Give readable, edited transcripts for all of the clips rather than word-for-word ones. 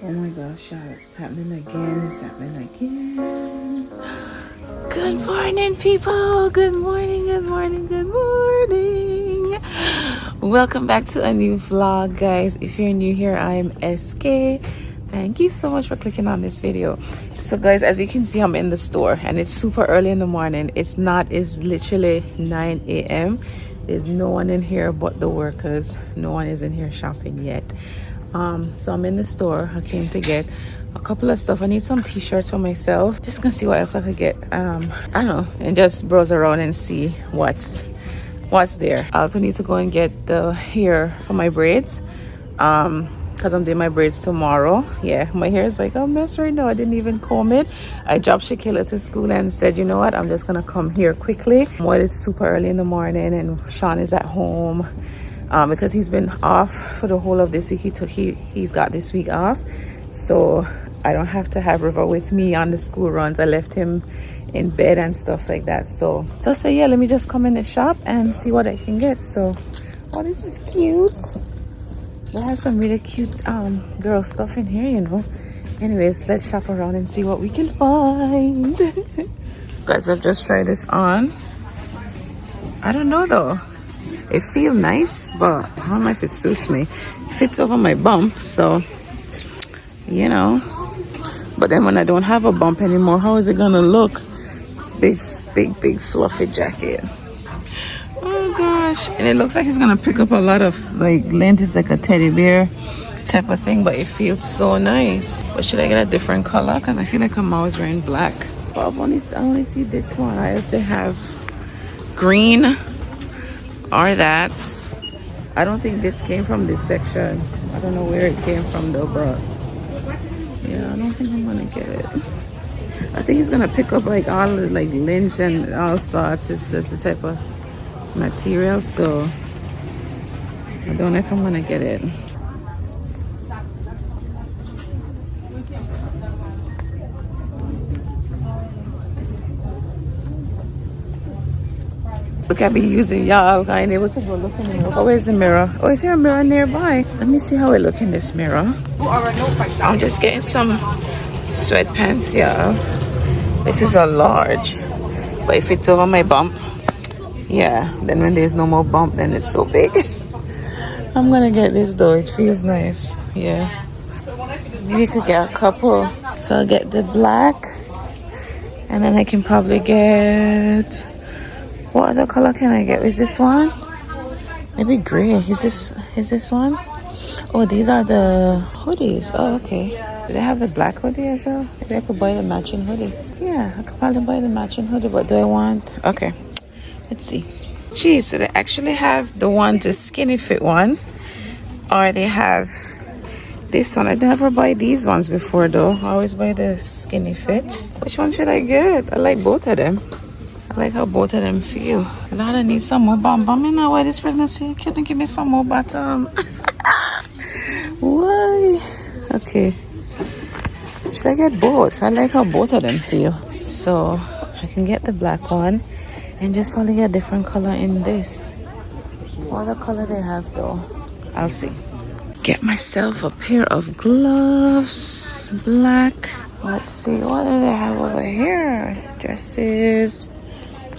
Oh my gosh, y'all, it's happening again. It's happening again. Good morning, people. Good morning, good morning, good morning. Welcome back to a new vlog, guys. If you're new here, I'm SK. Thank you so much for clicking on this video. So guys, as you can see, I'm in the store and it's super early in the morning. It's literally 9 a.m. There's no one in here but the workers. No one is in here shopping yet. So I'm in the store. I came to get a couple of stuff. I need some t-shirts for myself. Just gonna see what else I could get. I don't know, and just browse around and see what's there. I also need to go and get the hair for my braids. Because I'm doing my braids tomorrow. Yeah, my hair is like a mess right now. I didn't even comb it. I dropped ShéKayla to school and said, you know what, I'm just gonna come here quickly while it's super early in the morning and Sean is at home. Because he's been off for the whole of this week. He's got this week off, so I don't have to have River with me on the school runs. I left him in bed and stuff like that. So I say, yeah, let me just come in the shop and see what I can get. So, oh, this is cute. They have some really cute girl stuff in here, you know. Anyways, let's shop around and see what we can find. Guys, I've just tried this on. I don't know though. It feels nice, but I don't know if it suits me. It fits over my bump, so you know. But then when I don't have a bump anymore, how is it gonna look? It's big fluffy jacket. Oh gosh. And it looks like it's gonna pick up a lot of like length. It's like a teddy bear type of thing, but it feels so nice. But should I get a different color? Because I feel like I'm always wearing black. But I only see this one. I used to have green or that. I don't think this came from this section. I don't know where it came from though, but yeah, I don't think I'm gonna get it. I think it's gonna pick up like all the like lint and all sorts. It's just the type of material, so I don't know if I'm gonna get it. Look at me using y'all. I ain't able to go look in the mirror. Oh, where's the mirror? Oh, is there a mirror nearby? Let me see how it look in this mirror. I'm just getting some sweatpants, y'all. This is a large, but if it's over my bump, yeah, then when there's no more bump, then it's so big. I'm gonna get this though. It feels nice. Yeah, maybe you could get a couple. So I'll get the black, and then I can probably get, what other color can I get? Is this one? Maybe gray. Is this one? Oh, these are the hoodies. Oh, okay. Do they have the black hoodie as well? Maybe I could buy the matching hoodie. Yeah, I could probably buy the matching hoodie, but do I want? Okay, let's see. Geez, so they actually have the skinny fit one, or they have this one. I never buy these ones before though. I always buy the skinny fit. Which one should I get? I like both of them. I like how both of them feel. Lord, I need some more bum. You know why this pregnancy? Can you give me some more bottom? Why? Okay. Should I get both? I like how both of them feel. So I can get the black one and just probably get a different color in this. What other color they have though? I'll see. Get myself a pair of gloves. Black. Let's see. What do they have over here? Dresses.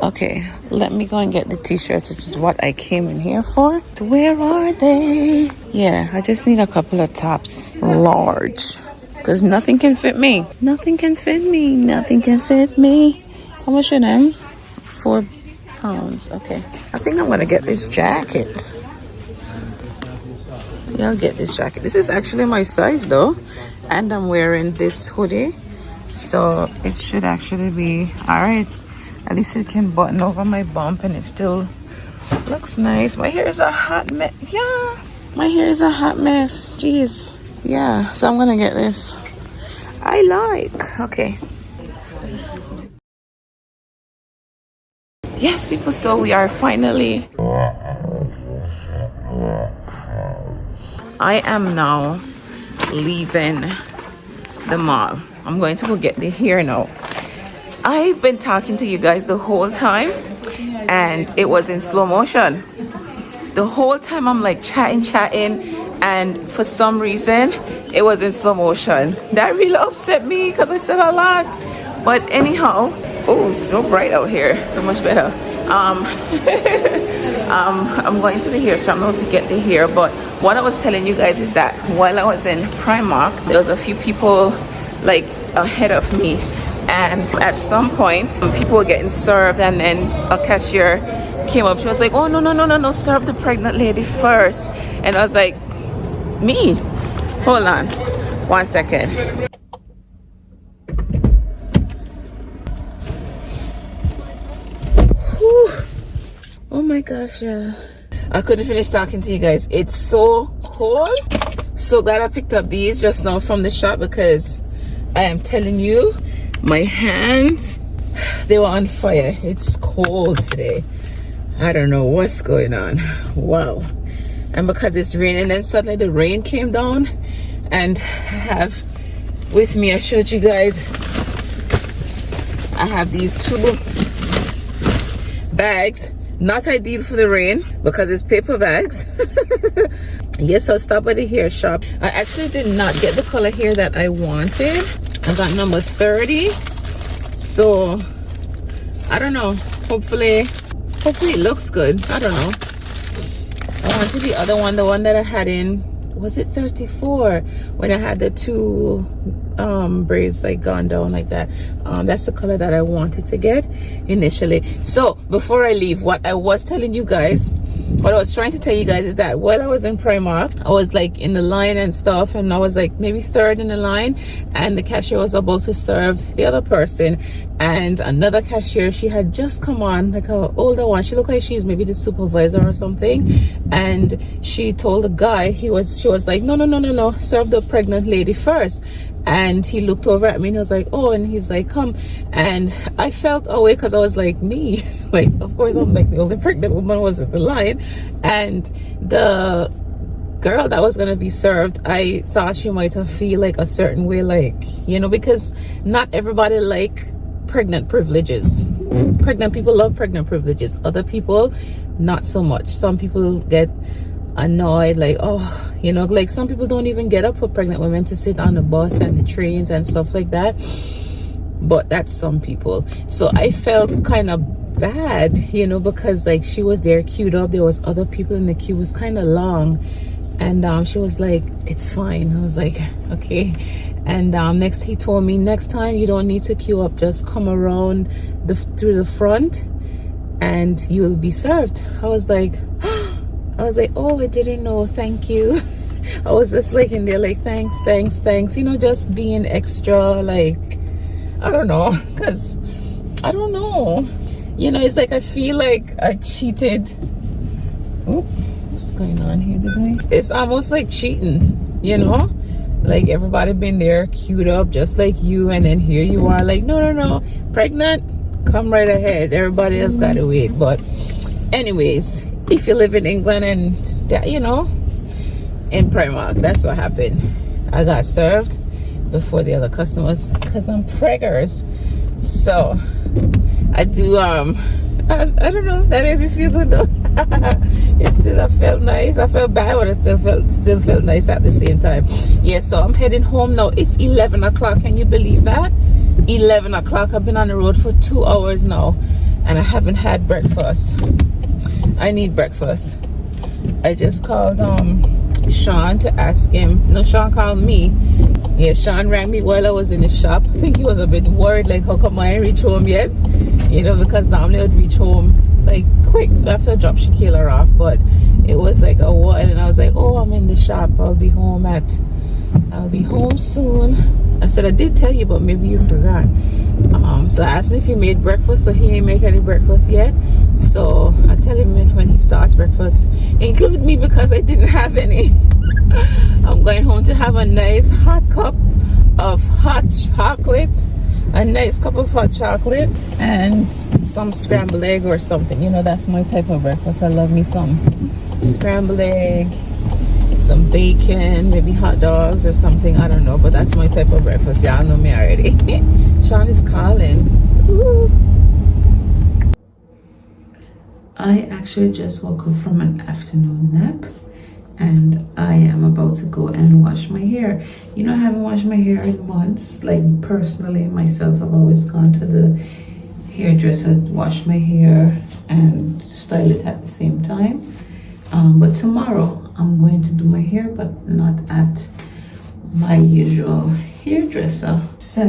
Okay, let me go and get the t-shirts, which is what I came in here for. Where are they? Yeah, I just need a couple of tops. Large. Because nothing can fit me. Nothing can fit me. Nothing can fit me. How much are them? £4. Okay. I think I'm going to get this jacket. Yeah, I'll get this jacket. This is actually my size though. And I'm wearing this hoodie. So it should actually be alright. At least it can button over my bump and it still looks nice. My hair is a hot mess. Yeah, my hair is a hot mess. Jeez. Yeah, so I'm gonna get this. I like. Okay. Yes, people, so we are finally. I am now leaving the mall. I'm going to go get the hair now. I've been talking to you guys the whole time and it was in slow motion. The whole time I'm like chatting and for some reason it was in slow motion. That really upset me because I said a lot. But anyhow, oh, so bright out here, so much better. I'm going to the hair shop now to get the hair. But what I was telling you guys is that while I was in Primark, there was a few people like ahead of me, and at some point people were getting served, and then a cashier came up. She was like, oh, no, serve the pregnant lady first. And I was like, me? Hold on 1 second. Whew. Oh my gosh, yeah. I couldn't finish talking to you guys. It's so cold. So glad I picked up these just now from the shop, because I am telling you, my hands, they were on fire. It's cold today. I don't know what's going on. Wow. And because it's raining, then suddenly the rain came down, and I have with me, I showed you guys, I have these 2 bags. Not ideal for the rain because it's paper bags. Yes, I'll stop at the hair shop. I actually did not get the color hair that I wanted. I got number 30. So I don't know. Hopefully it looks good. I don't know. I wanted the other one, the one that I had in, was it 34, when I had the 2 braids like gone down like that. That's the color that I wanted to get initially. So before I leave, what I was telling you guys, what I was trying to tell you guys is that while I was in Primark, I was like in the line and stuff, and I was like maybe 3rd in the line, and the cashier was about to serve the other person, and another cashier, she had just come on, like an older one. She looked like she's maybe the supervisor or something, and she told the guy, she was like, no, serve the pregnant lady first. And he looked over at me and he was like, oh, and he's like, come. And I felt away because I was like, me, like, of course I'm like the only pregnant woman was in the line. And the girl that was going to be served, I thought she might have feel like a certain way, like, you know, because not everybody like pregnant privileges. Pregnant people love pregnant privileges. Other people, not so much. Some people get annoyed, like, oh, you know, like some people don't even get up for pregnant women to sit on the bus and the trains and stuff like that. But that's some people. So I felt kind of bad, you know, because like she was there queued up, there was other people in the queue, was kind of long, and she was like, it's fine. I was like, okay. And next he told me, next time you don't need to queue up, just come around through the front and you will be served. I was like, oh, I didn't know, thank you. I was just like in there like, thanks, you know, just being extra, like, I don't know, because I don't know, you know, it's like I feel like I cheated. Oh, what's going on here today? It's almost like cheating, you know, like everybody been there queued up just like you, and then here you are like, no, pregnant, come right ahead, everybody else gotta wait. But anyways, if you live in England and that, you know, in Primark, that's what happened. I got served before the other customers because I'm preggers. So I do I don't know, that made me feel good though. It still felt nice. I felt bad, but I still felt nice at the same time. Yeah, so I'm heading home now. It's 11 o'clock. Can you believe that? 11 o'clock. I've been on the road for 2 hours now and I haven't had breakfast. I need breakfast. I just called Sean to ask him. No, Sean called me. Yeah, Sean rang me while I was in the shop. I think he was a bit worried, like, how come I ain't reach home yet? You know, because normally I'd reach home like quick after I drop ShéKayla off, but it was like a while, and I was like, oh, I'm in the shop. I'll be home soon. I said I did tell you, but maybe you forgot. So I asked him if he made breakfast, so he ain't make any breakfast yet. So I tell him when he starts breakfast, include me because I didn't have any. I'm going home to have a nice hot cup of hot chocolate, and some scrambled egg or something. You know, that's my type of breakfast. I love me some scrambled egg, some bacon, maybe hot dogs or something. I don't know, but that's my type of breakfast. Y'all know me already. Sean is calling. Ooh. I actually just woke up from an afternoon nap, and I am about to go and wash my hair. You know, I haven't washed my hair in months. Like personally myself, I've always gone to the hairdresser, wash my hair and style it at the same time. But tomorrow I'm going to do my hair, but not at my usual hairdresser. So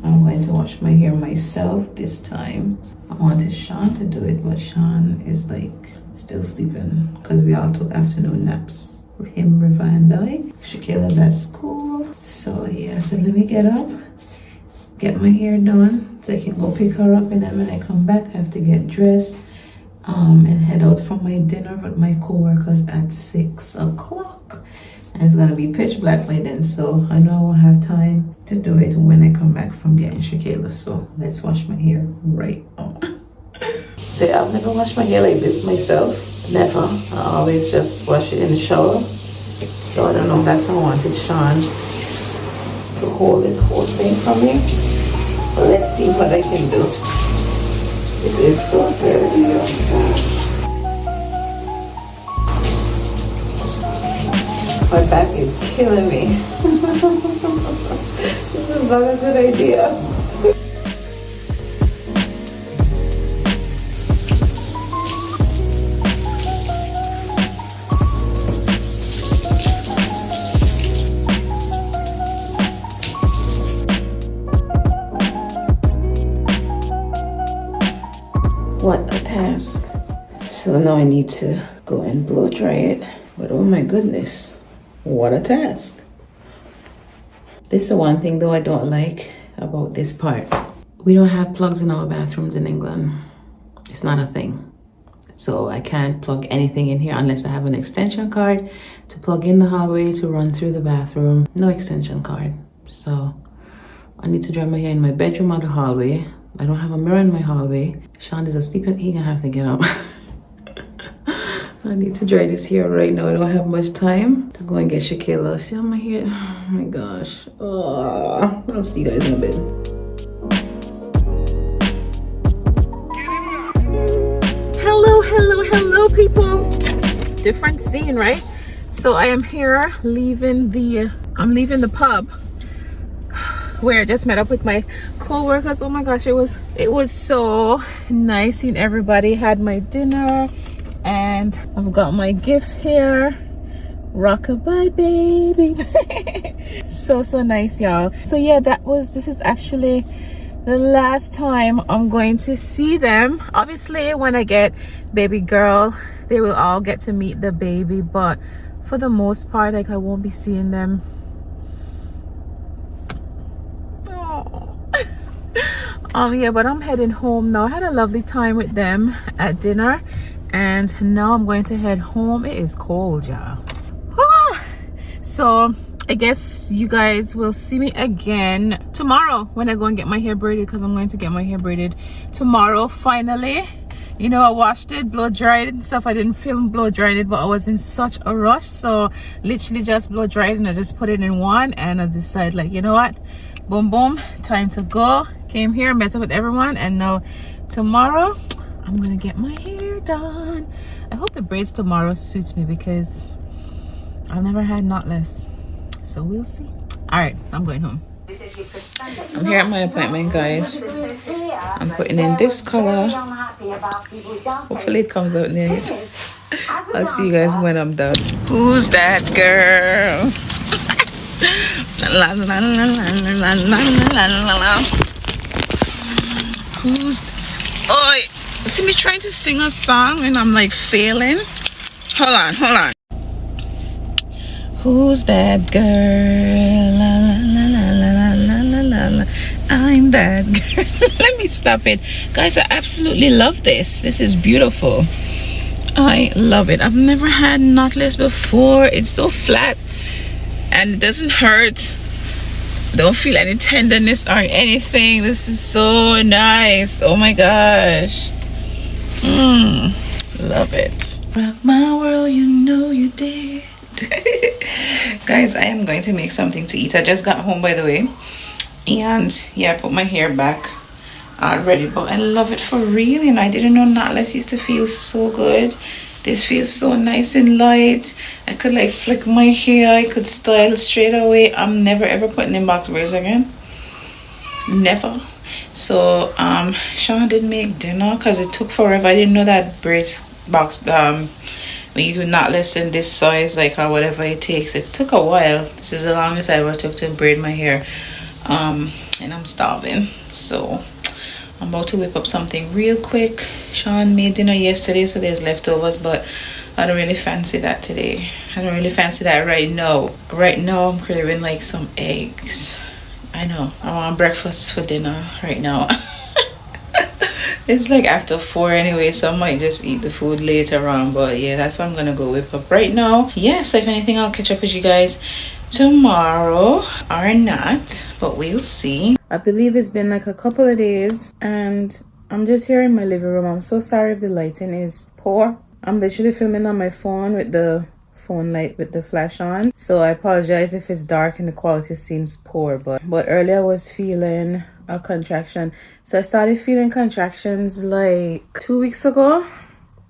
I'm going to wash my hair myself this time. I wanted Sean to do it, but Sean is like still sleeping because we all took afternoon naps. Him, River, and I. ShéKayla, that's school. So yeah, so let me get up, get my hair done so I can go pick her up, and then when I come back I have to get dressed and head out for my dinner with my co-workers at 6 o'clock. And it's gonna be pitch black by then, so I know I won't have time to do it when I come back from getting ShéKayla. So let's wash my hair right on. So yeah, I've never washed my hair like this myself. Never. I always just wash it in the shower. So I don't know if that's why I wanted Sean to hold the whole thing for me. But let's see what I can do. This is so dirty. My back is killing me. This is not a good idea. What a task. So now I need to go and blow dry it. But oh my goodness. What a task. This is the one thing though I don't like about this part. We don't have plugs in our bathrooms in England. It's not a thing. So I can't plug anything in here unless I have an extension cord to plug in the hallway to run through the bathroom. No extension cord. So I need to dry my hair in my bedroom or the hallway. I don't have a mirror in my hallway. Sean is asleep and he gonna have to get up. I need to dry this hair right now. I don't have much time to go and get ShéKayla. See how my hair, oh my gosh. Oh, I'll see you guys in a bit. Hello, hello, hello people. Different scene, right? So I am here leaving the pub where I just met up with my co-workers. Oh my gosh, it was so nice seeing everybody. Had my dinner. And I've got my gift here. Rockabye baby. So nice, y'all. So yeah, this is actually the last time I'm going to see them. Obviously when I get baby girl, they will all get to meet the baby, but for the most part, like, I won't be seeing them. Yeah, but I'm heading home now. I had a lovely time with them at dinner. And now I'm going to head home. It is cold, y'all. So I guess you guys will see me again tomorrow when I go and get my hair braided, because I'm going to get my hair braided tomorrow finally. You know, I washed it, blow dried it and stuff. I didn't film blow dried it, but I was in such a rush, so literally just blow dried and I just put it in one, and I decided, like, you know what, boom boom, time to go. Came here, met up with everyone, and now tomorrow I'm gonna get my hair done. I hope the braids tomorrow suits me because I've never had knotless, so we'll see. All right, I'm going home. I'm here at my appointment, guys. I'm putting in this color. Hopefully it comes out nice. I'll see you guys when I'm done. Who's that girl? Who's... Oh, see me trying to sing a song and I'm like failing. Hold on. Who's that girl? La, la, la, la, la, la, la, la. I'm that girl. Let me stop it. Guys, I absolutely love this. This is beautiful. I love it. I've never had knotless before. It's so flat and it doesn't hurt. Don't feel any tenderness or anything. This is so nice. Oh my gosh. Love it. Rock my world, you know you did. Guys, I am going to make something to eat. I just got home, by the way, and yeah, I put my hair back already, but I love it for real. And I didn't know knotless used to feel so good. This feels so nice and light. I could like flick my hair. I could style straight away. I'm never ever putting in box braids again. Never. So Sean did make dinner because it took forever. I didn't know that braids box we do not less than this size, like or whatever it takes. It took a while. This is the longest I ever took to braid my hair. And I'm starving, so I'm about to whip up something real quick. Sean made dinner yesterday, so there's leftovers, but I don't really fancy that today. I don't really fancy that right now. Right now I'm craving like some eggs. I know, I want breakfast for dinner right now. It's like after 4 anyway, so I might just eat the food later on. But yeah, that's what I'm gonna go whip up right now. Yes, if anything, I'll catch up with you guys tomorrow or not, but we'll see. I believe it's been like a couple of days and I'm just here in my living room. I'm so sorry if the lighting is poor. I'm literally filming on my phone with the phone light with the flash on, so I apologize if it's dark and the quality seems poor. But earlier I was feeling a contraction. So I started feeling contractions like 2 weeks ago.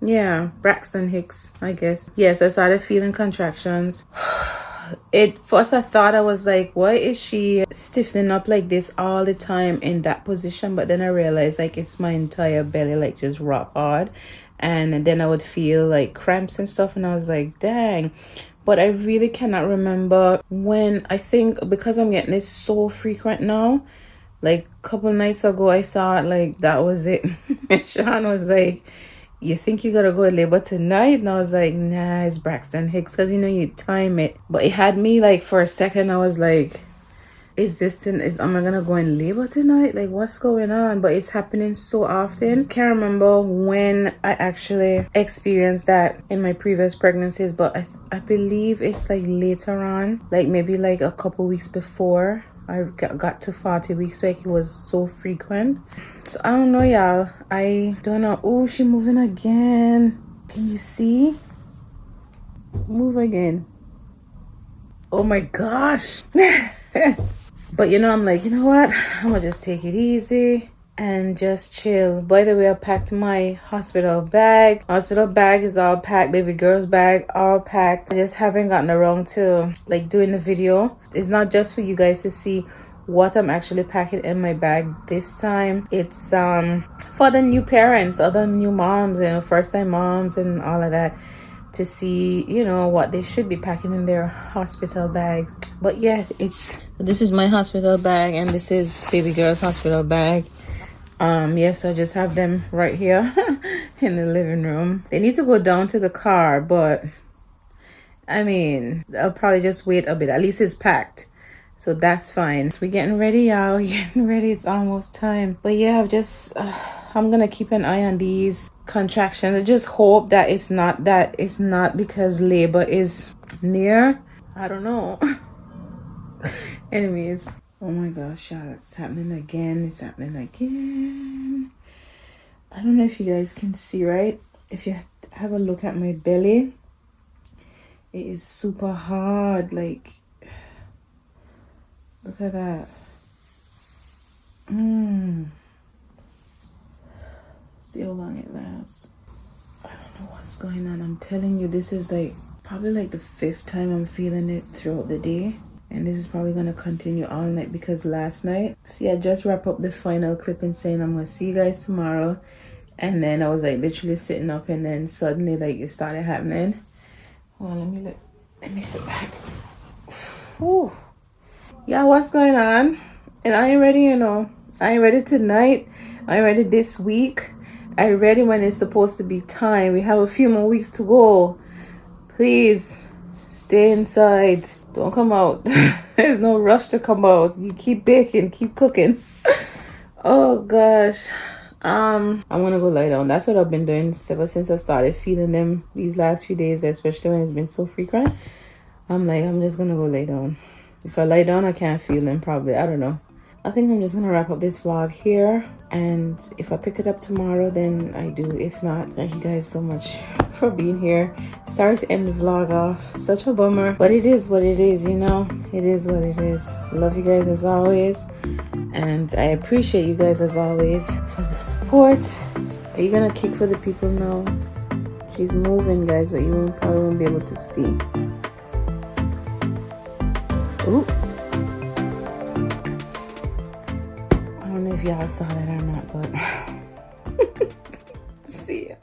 Yeah, Braxton Hicks, I guess. Yes, I started feeling contractions. First I thought, I was like, why is she stiffening up like this all the time in that position? But then I realized like it's my entire belly, like just rock hard. And then I would feel like cramps and stuff, and I was like, dang. But I really cannot remember when. I think because I'm getting this so frequent now, like a couple nights ago I thought like that was it. And Sean was like, you think you gotta go labor tonight? And I was like, nah, it's Braxton Hicks, because you know you time it. But it had me like for a second. I was like, am I gonna go in labor tonight? Like, what's going on? But it's happening so often. Can't remember when I actually experienced that in my previous pregnancies, but I believe it's like later on, like maybe like a couple weeks before I got to 40 weeks, like it was so frequent. So I don't know, y'all. I don't know. Oh, she moving again. Can you see? Move again. Oh my gosh. But you know, I'm like, you know what? I'm gonna just take it easy and just chill. By the way, I packed my hospital bag. Hospital bag is all packed. Baby girl's bag all packed. I just haven't gotten around to like doing the video. It's not just for you guys to see what I'm actually packing in my bag this time. It's for the new parents, other new moms, and first time moms and all of that, to see, you know, what they should be packing in their hospital bags. But yeah, this is my hospital bag and this is baby girl's hospital bag. Yes, I just have them right here in the living room. They need to go down to the car, but I mean, I'll probably just wait a bit. At least it's packed, so that's fine. We're getting ready, y'all. We're getting ready. It's almost time. But yeah, I'm gonna keep an eye on these contractions. I just hope that it's not because labor is near. I don't know. Anyways, oh my gosh, y'all, it's happening again. It's happening again. I don't know if you guys can see, right? If you have a look at my belly, it is super hard. Like, look at that. See how long it lasts. I don't know what's going on. I'm telling you, this is like probably like the 5th time I'm feeling it throughout the day, and this is probably gonna continue all night because last night, see, I just wrapped up the final clip and saying I'm gonna see you guys tomorrow, and then I was like literally sitting up, and then suddenly like it started happening. Hold on, let me sit back. Whew. Yeah, what's going on? And I ain't ready, you know. I ain't ready tonight. I ain't ready this week. I ain't ready when it's supposed to be time. We have a few more weeks to go. Please stay inside. Don't come out. There's no rush to come out. You keep baking, keep cooking. Oh gosh. I'm gonna go lie down. That's what I've been doing ever since I started feeling them these last few days, especially when it's been so frequent. I'm like, I'm just gonna go lay down. If I lie down, I can't feel them probably. I don't know. I think I'm just gonna wrap up this vlog here, and if I pick it up tomorrow, then I do. If not, thank you guys so much for being here. Sorry to end the vlog off, such a bummer, but it is what it is, you know. It is what it is. Love you guys as always, and I appreciate you guys as always for the support. Are you gonna kick for the people now? She's moving, guys, but you probably won't be able to see. Ooh. I don't know if y'all saw that or not, but see ya.